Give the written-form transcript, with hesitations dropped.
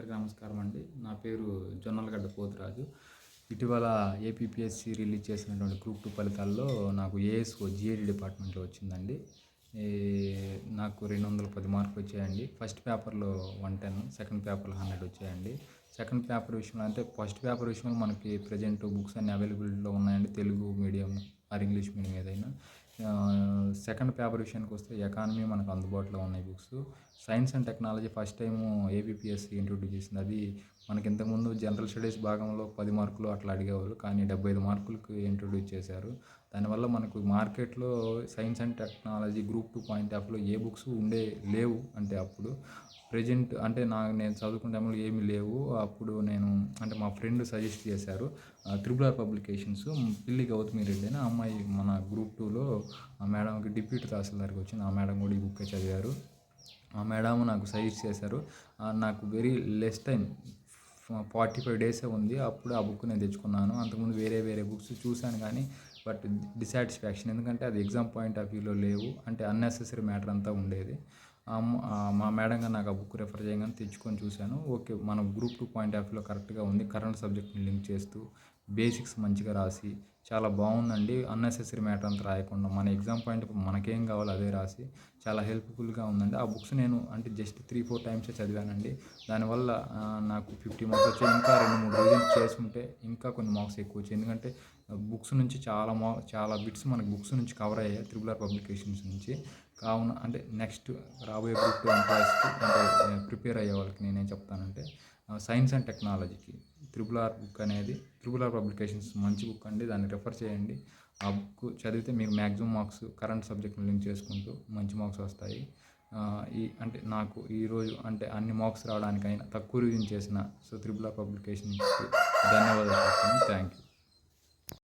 అందరికీ నమస్కారం అండి. నా పేరు జొన్నలగడ్డ పోతురాజు. ఇటీవల ఏపీపీఎస్సీ రిలీజ్ చేసినటువంటి గ్రూప్ 2 ఫలితాల్లో నాకు ఏఎస్ఓ జీఏడీ డిపార్ట్మెంట్‌లో వచ్చిందండి. ఈ నాకు 210 మార్కులు వచ్చాయండి. ఫస్ట్ పేపర్‌లో 110, సెకండ్ పేపర్‌లో 100 వచ్చాయండి. సెకండ్ పేపర్ విషయంలో అంటే ఫస్ట్ పేపర్ విషయంలో మనకి ప్రెజెంట్ బుక్స్ అన్నీ అవైలబిలిటీలో ఉన్నాయండి. Telugu medium are English medium ఏదైనా. సెకండ్ పేపర్ విషయానికి వస్తే ఎకానమీ మనకు అందుబాటులో ఉన్నాయి books. Science and technology first time APPSC introduce చేసింది. అది మనకి ఇంతకుముందు జనరల్ స్టడీస్ భాగంలో 10 మార్కులు అట్లా అడిగేవాళ్ళు, కానీ 75 మార్కులకి ఇంట్రొడ్యూస్ చేశారు. దానివల్ల మనకు మార్కెట్లో science and technology group 2 point ఆఫ్లో ఏ బుక్స్ లేవు. అంటే అప్పుడు ప్రెజెంట్ అంటే నేను చదువుకునే టైంలో ఏమీ లేవు. అప్పుడు నేను అంటే మా ఫ్రెండ్ సజెస్ట్ చేశారు. త్రిబుల్ ఆర్ పబ్లికేషన్స్ పిల్లి గౌతమి రెడ్డి అని ఆ అమ్మాయి మన గ్రూప్ 2లో ఆ మేడంకి డిప్యూటీ తహసీల్దార్‌గా వచ్చింది. ఆ మేడం కూడా ఈ బుక్కే చదివారు. ఆ మేడం నాకు సజెస్ట్ చేశారు. నాకు వెరీ లెస్ టైం 45 డేసే ఉంది. అప్పుడు ఆ బుక్ నేను తెచ్చుకున్నాను. అంతకుముందు వేరే బుక్స్ చూశాను కానీ బట్ డిసాటిస్ఫాక్షన్, ఎందుకంటే అది ఎగ్జామ్ పాయింట్ ఆఫ్ వ్యూలో లేవు. అంటే అన్నెసెసరీ మ్యాటర్ అంతా ఉండేది. మా మేడం గారు నాకు ఆ బుక్ రిఫర్ చేయగానే తెచ్చుకొని చూశాను. ఓకే, మన గ్రూప్ 2 పాయింట్ ఆఫ్ వ్యూలో కరెక్ట్గా ఉంది. కరెంట్ సబ్జెక్ట్ని లింక్ చేస్తూ బేసిక్స్ మంచిగా రాసి చాలా బాగుందండి. అన్నెసెసరీ మ్యాటర్ అంతా రాయకుండా మన ఎగ్జామ్ పాయింట్ మనకేం కావాలో అదే రాసి చాలా హెల్ప్ఫుల్గా ఉందండి. ఆ బుక్స్ నేను అంటే జస్ట్ 3-4 టైమ్సే చదివానండి. దానివల్ల నాకు 50 మార్క్స్ వచ్చాయి. ఇంకా 2-3 రివిజన్స్ చేసుకుంటే ఇంకా కొన్ని మార్క్స్ ఎక్కువ వచ్చాయి. ఎందుకంటే బుక్స్ నుంచి చాలా బిట్స్ మనకు బుక్స్ నుంచి కవర్ అయ్యాయి, త్రిబుల్ ఆర్ పబ్లికేషన్స్ నుంచి. కావున అంటే నెక్స్ట్ రాబోయే గ్రూప్ 2 ఎంప్లాయీస్కి అంటే ప్రిపేర్ అయ్యే వాళ్ళకి నేనేం చెప్తానంటే సైన్స్ అండ్ టెక్నాలజీకి త్రిబుల్ ఆర్ బుక్ అనేది త్రిబుల్ ఆర్ పబ్లికేషన్స్ మంచి బుక్ అండి. దాన్ని రిఫర్ చేయండి. ఆ బుక్ చదివితే మీకు మ్యాక్సిమం మార్క్స్ కరెంట్ సబ్జెక్ట్ని లింక్ చేసుకుంటూ మంచి మార్క్స్ వస్తాయి. అంటే నాకు ఈరోజు అంటే అన్ని మార్క్స్ రావడానికైనా తక్కువ రివిజన్ చేసిన త్రిబుల్ ఆర్ పబ్లికేషన్స్కి ధన్యవాదాలు చెప్తాను. Thank you.